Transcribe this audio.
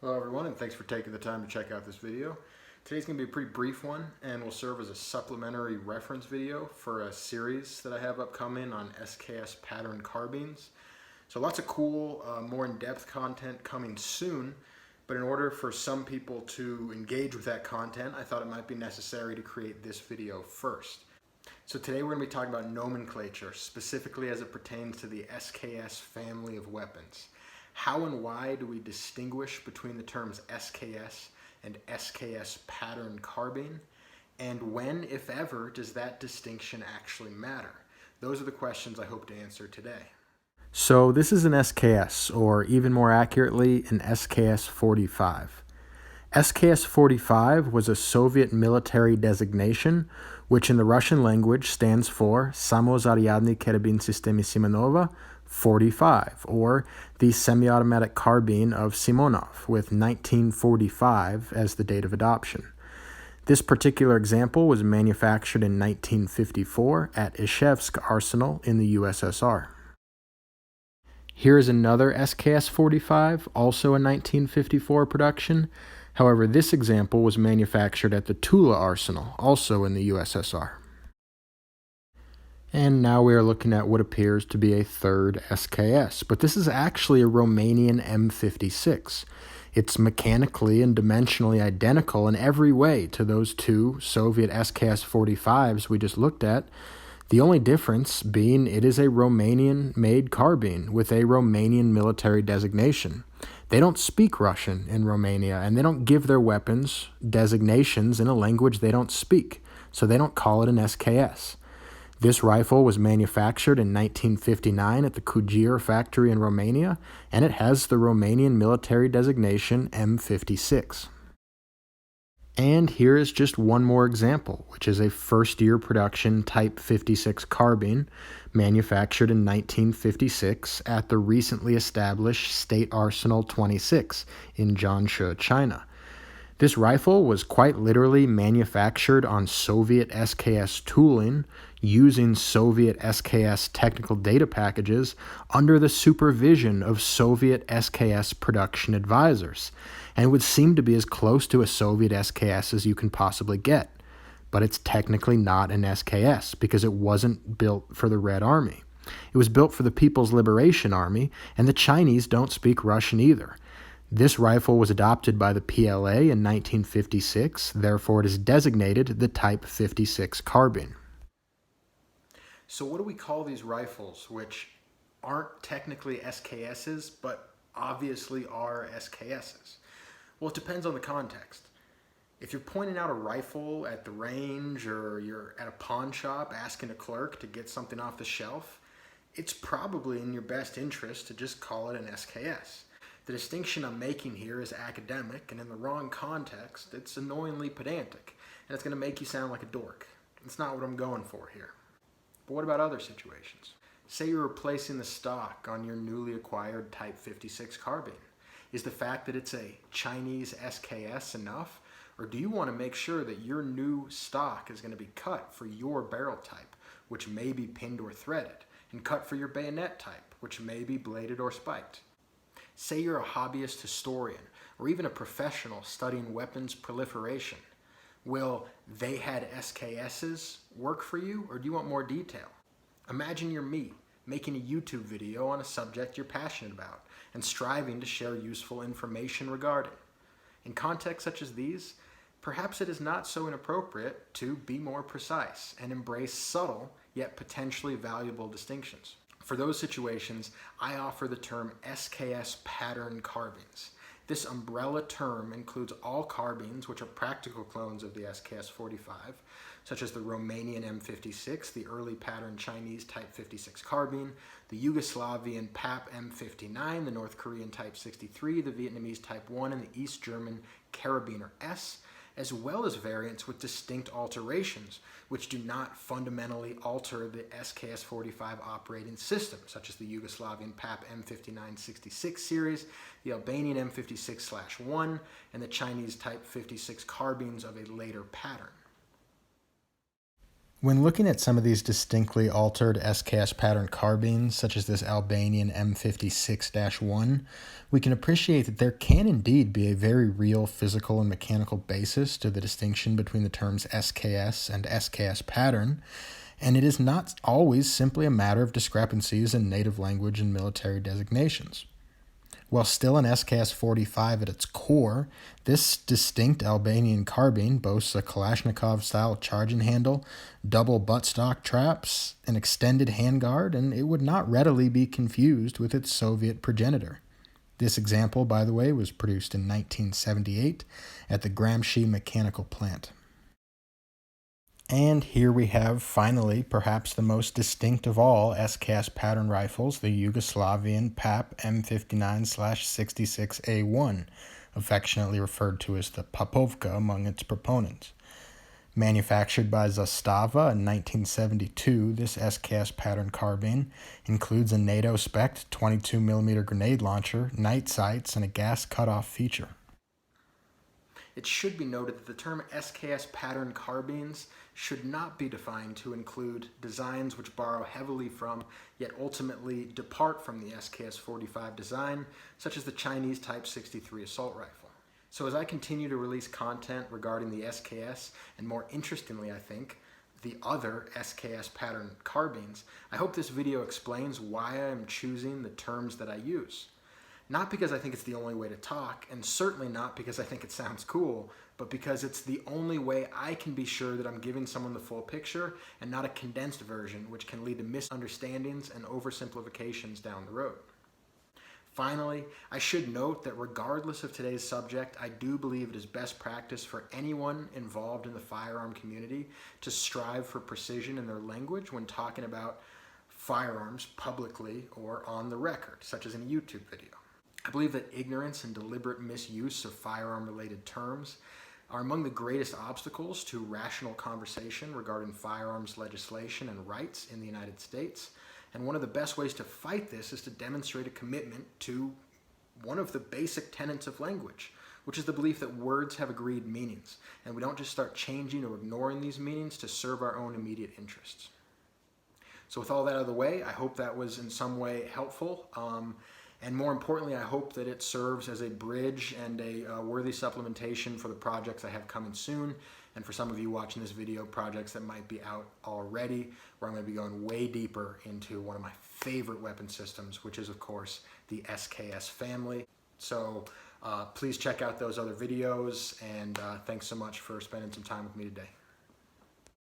Hello everyone, and thanks for taking the time to check out this video. Today's going to be a pretty brief one and will serve as a supplementary reference video for a series that I have upcoming on SKS Pattern carbines. So lots of cool, more in-depth content coming soon, but in order for some people to engage with that content, I thought it might be necessary to create this video first. So today we're going to be talking about nomenclature, specifically as it pertains to the SKS family of weapons. How and why do we distinguish between the terms SKS and SKS Pattern carbine? And when, if ever, does that distinction actually matter? Those are the questions I hope to answer today. So this is an SKS, or even more accurately, an SKS 45. SKS 45 was a Soviet military designation, which in the Russian language stands for Samozaryadny Karabin Systemy Simonova 45, or the semi-automatic carbine of Simonov, with 1945 as the date of adoption. This particular example was manufactured in 1954 at Izhevsk arsenal in the USSR. Here is another SKS 45, also a 1954 production. However, this example was manufactured at the Tula arsenal, also in the USSR. And now we are looking at what appears to be a third SKS, but this is actually a Romanian M56. It's mechanically and dimensionally identical in every way to those two Soviet SKS 45s we just looked at, the only difference being it is a Romanian-made carbine with a Romanian military designation. They don't speak Russian in Romania, and they don't give their weapons designations in a language they don't speak, so they don't call it an SKS. This rifle was manufactured in 1959 at the Curio factory in Romania, and it has the Romanian military designation M56. And here is just one more example, which is a first-year production Type 56 carbine manufactured in 1956 at the recently established State Arsenal 26 in Jiangsu, China. This rifle was quite literally manufactured on Soviet SKS tooling using Soviet SKS technical data packages under the supervision of Soviet SKS production advisors, and would seem to be as close to a Soviet SKS as you can possibly get. But it's technically not an SKS because it wasn't built for the Red Army. It was built for the People's Liberation Army, and the Chinese don't speak Russian either. This rifle was adopted by the PLA in 1956, therefore it is designated the Type 56 carbine. So what do we call these rifles which aren't technically SKSs, but obviously are SKSs? Well, it depends on the context. If you're pointing out a rifle at the range or you're at a pawn shop asking a clerk to get something off the shelf, it's probably in your best interest to just call it an SKS. The distinction I'm making here is academic, and in the wrong context, it's annoyingly pedantic, and it's going to make you sound like a dork. It's not what I'm going for here. But what about other situations? Say you're replacing the stock on your newly acquired Type 56 carbine. Is the fact that it's a Chinese SKS enough, or do you want to make sure that your new stock is going to be cut for your barrel type, which may be pinned or threaded, and cut for your bayonet type, which may be bladed or spiked? Say you're a hobbyist historian, or even a professional studying weapons proliferation. Will "they had SKSs" work for you, or do you want more detail? Imagine you're me, making a YouTube video on a subject you're passionate about, and striving to share useful information regarding. In contexts such as these, perhaps it is not so inappropriate to be more precise and embrace subtle, yet potentially valuable distinctions. For those situations, I offer the term SKS Pattern carbines. This umbrella term includes all carbines which are practical clones of the SKS 45, such as the Romanian M56, the early pattern Chinese Type 56 carbine, the Yugoslavian PAP M59, the North Korean Type 63, the Vietnamese Type 1, and the East German Carabiner S, as well as variants with distinct alterations, which do not fundamentally alter the SKS 45 operating system, such as the Yugoslavian PAP M59-66 series, the Albanian M56/1, and the Chinese Type 56 carbines of a later pattern. When looking at some of these distinctly altered SKS pattern carbines, such as this Albanian M56-1, we can appreciate that there can indeed be a very real physical and mechanical basis to the distinction between the terms SKS and SKS pattern, and it is not always simply a matter of discrepancies in native language and military designations. While still an SKS 45 at its core, this distinct Albanian carbine boasts a Kalashnikov-style charging handle, double buttstock traps, an extended handguard, and it would not readily be confused with its Soviet progenitor. This example, by the way, was produced in 1978 at the Gramsci Mechanical Plant. And here we have, finally, perhaps the most distinct of all SKS pattern rifles, the Yugoslavian PAP M59/66A1, affectionately referred to as the Papovka among its proponents. Manufactured by Zastava in 1972, this SKS pattern carbine includes a NATO-spec 22mm grenade launcher, night sights, and a gas cutoff feature. It should be noted that the term SKS pattern carbines should not be defined to include designs which borrow heavily from, yet ultimately depart from the SKS 45 design, such as the Chinese Type 63 assault rifle. So as I continue to release content regarding the SKS, and more interestingly I think, the other SKS pattern carbines, I hope this video explains why I am choosing the terms that I use. Not because I think it's the only way to talk, and certainly not because I think it sounds cool, but because it's the only way I can be sure that I'm giving someone the full picture and not a condensed version, which can lead to misunderstandings and oversimplifications down the road. Finally, I should note that regardless of today's subject, I do believe it is best practice for anyone involved in the firearm community to strive for precision in their language when talking about firearms publicly or on the record, such as in a YouTube video. I believe that ignorance and deliberate misuse of firearm-related terms are among the greatest obstacles to rational conversation regarding firearms legislation and rights in the United States. And one of the best ways to fight this is to demonstrate a commitment to one of the basic tenets of language, which is the belief that words have agreed meanings, and we don't just start changing or ignoring these meanings to serve our own immediate interests. So with all that out of the way, I hope that was in some way helpful. And more importantly, I hope that it serves as a bridge and a worthy supplementation for the projects I have coming soon. And for some of you watching this video, projects that might be out already, where I'm going to be going way deeper into one of my favorite weapon systems, which is, of course, the SKS family. So please check out those other videos, and thanks so much for spending some time with me today.